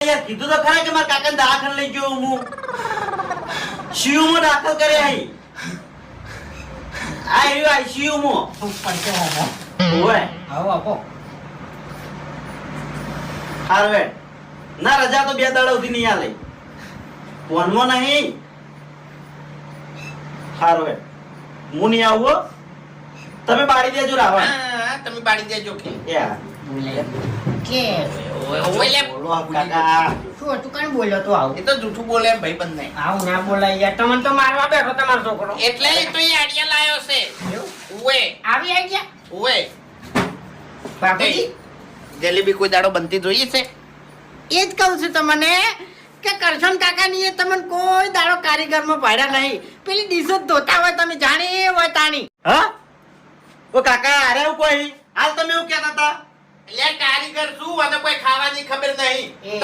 યાર કીધું તો ખરા કે મારા કાકાને દવાખાને લઈ ગયો હું સીયુમાં દાખલ કરે અહીં આ આવ્યો આઈસીયુમાં ઓય આવો આપો હારવે ના રજા તો 2 દાડા સુધી નહીં આલે ફોનમાં નહીં હારવે હું નહીં આવું તમે બાળી દેજો રાવણ હા તમે બાળી દેજો કે યાર કે ઓલે બોલો કાકા શું તું કઈ બોલ્યો તો આવું એ તો જૂઠું બોલે ભાઈ બંને આવું ના બોલાય યાર તમને તો મારવા બેઠો તમારો છોકરો એટલે તો એ આડિયા લાયો છે ઓએ આવી આવી ગયા ઓએ બાપુજી જલેબી કોઈ દાડો બનતી જોઈએ છે એ જ કહું છું તમને કે કરશન કાકાની એ તમને કોઈ દાડો કારીગરમાં પાડ્યા નહીં પેલી ડીશો ધોતા હોય તમે જાણી હોય તાણી હા ઓ કાકા અરે હું કોઈ હાલ તમે એવું કહેતા હતા એટલે કારીગર શું અને કોઈ ખાવાની ખબર નહીં એ.